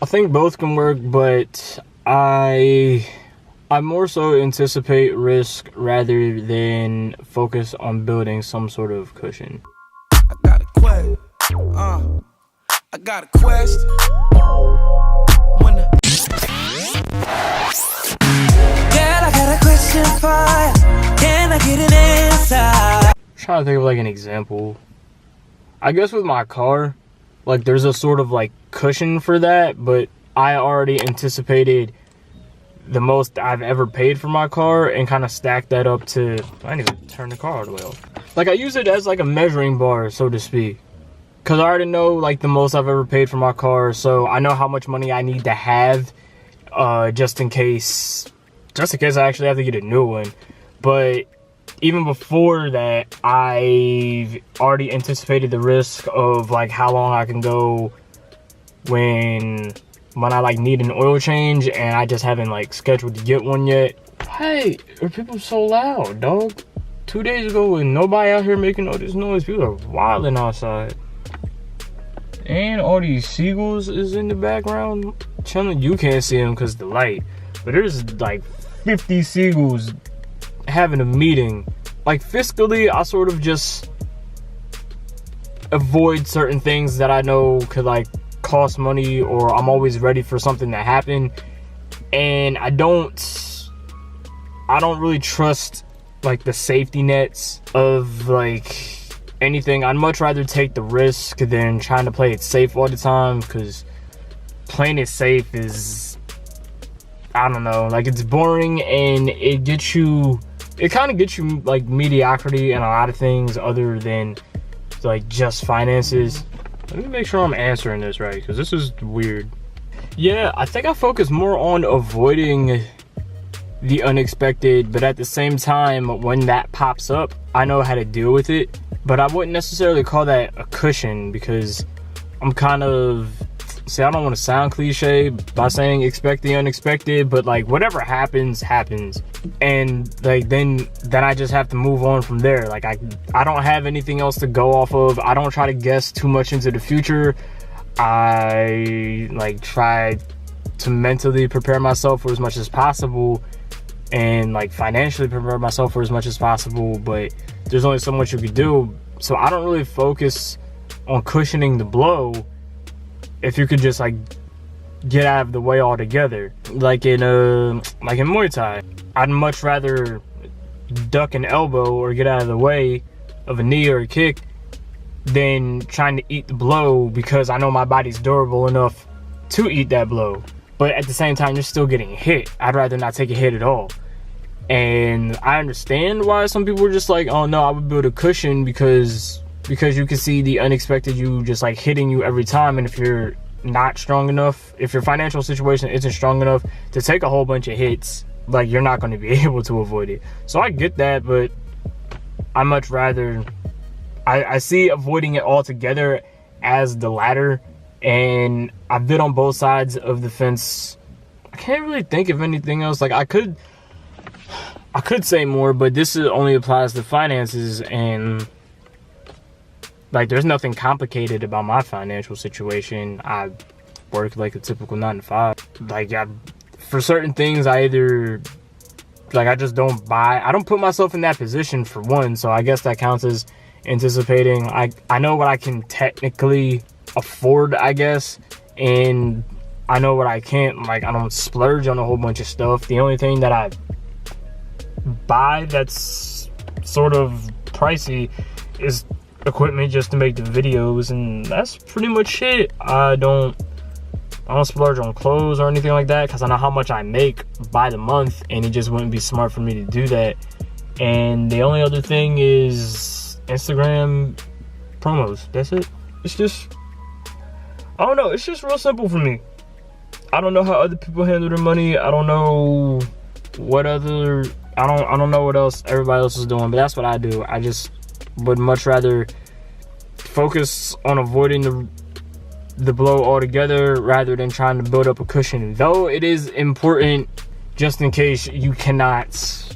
I think both can work, but I more so anticipate risk rather than focus on building some sort of cushion. I got a question. I got a question. Girl, I got a question for you. Can I get an answer? I'm trying to think of like an example. I guess with my car, like there's a sort of like cushion for that, but I already anticipated the most I've ever paid for my car and kind of stacked that up to, I didn't even turn the car all the way off. Like I use it as like a measuring bar, so to speak. Cause I already know like the most I've ever paid for my car, so I know how much money I need to have, just in case I actually have to get a new one. But even before that, I've already anticipated the risk of like how long I can go when I like need an oil change, and I just haven't like scheduled to get one yet. Hey, are people so loud, dog? 2 days ago, and nobody out here making all this noise. People are wilding outside. And all these seagulls is in the background chilling. You can't see them because the light, but there's like 50 seagulls having a meeting. Like fiscally, I sort of just avoid certain things that I know could like cost money, or I'm always ready for something to happen. And I don't really trust like the safety nets of like anything. I'd much rather take the risk than trying to play it safe all the time, because playing it safe is, I don't know, like it's boring, and it kind of gets you like mediocrity in a lot of things other than like just finances. Let me make sure I'm answering this right, because this is weird. Yeah, I think I focus more on avoiding the unexpected, but at the same time, when that pops up, I know how to deal with it. But I wouldn't necessarily call that a cushion, because I'm kind of, see, I don't want to sound cliche by saying expect the unexpected, but like whatever happens, and like then I just have to move on from there. Like I don't have anything else to go off of. I don't try to guess too much into the future. I like try to mentally prepare myself for as much as possible, and like financially prepare myself for as much as possible, but there's only so much you could do. So I don't really focus on cushioning the blow if you could just like get out of the way altogether. Like in Muay Thai, I'd much rather duck an elbow or get out of the way of a knee or a kick than trying to eat the blow, because I know my body's durable enough to eat that blow. But at the same time, you're still getting hit. I'd rather not take a hit at all. And I understand why some people were just like, oh no, I would build a cushion, because you can see the unexpected, you just like hitting you every time. And if you're not strong enough, if your financial situation isn't strong enough to take a whole bunch of hits, like you're not going to be able to avoid it. So I get that, but I much rather, I see avoiding it altogether as the latter. And I've been on both sides of the fence. I can't really think of anything else. Like I could say more, but this only applies to finances, and like there's nothing complicated about my financial situation. I work like a typical 9 to 5. Like for certain things, I either like I just don't buy. I don't put myself in that position, for one, so I guess that counts as anticipating. I know what I can technically afford, I guess, and I know what I can't. Like I don't splurge on a whole bunch of stuff. The only thing that I buy that's sort of pricey is equipment just to make the videos, and that's pretty much it. I don't splurge on clothes or anything like that, because I know how much I make by the month, and it just wouldn't be smart for me to do that. And the only other thing is Instagram promos. That's it. It's just, I don't know, it's just real simple for me. I don't know how other people handle their money. I don't know what other, I don't know what else everybody else is doing, but that's what I do. I just would much rather focus on avoiding the blow altogether rather than trying to build up a cushion. Though it is important just in case you cannot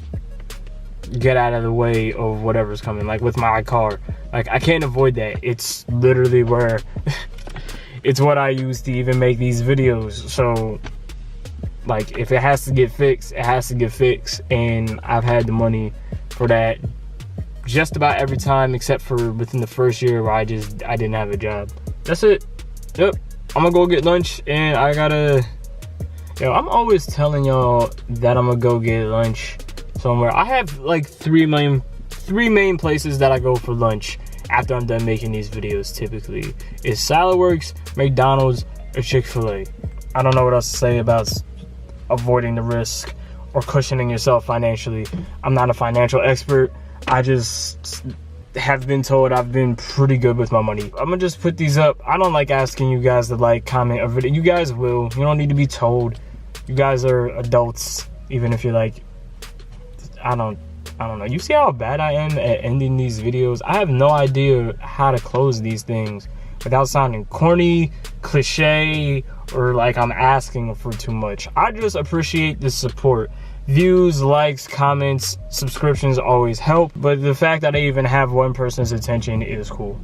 get out of the way of whatever's coming. Like with my car, like I can't avoid that. It's literally where it's what I use to even make these videos. So like, if it has to get fixed, it has to get fixed. And I've had the money for that just about every time, except for within the first year where I didn't have a job. That's it. Yep. I'm gonna go get lunch, and I gotta, I'm always telling y'all that I'm gonna go get lunch somewhere. I have like three main places that I go for lunch after I'm done making these videos. Typically, it's Saladworks, McDonald's, or Chick-fil-A. I don't know what else to say about avoiding the risk or cushioning yourself financially. I'm not a financial expert. I just have been told I've been pretty good with my money. I'm gonna just put these up. I don't like asking you guys to like, comment, or video. You guys will. You don't need to be told. You guys are adults, even if you're like, I don't know. You see how bad I am at ending these videos? I have no idea how to close these things without sounding corny, cliche, or like I'm asking for too much. I just appreciate the support. Views, likes, comments, subscriptions always help, but the fact that I even have one person's attention is cool.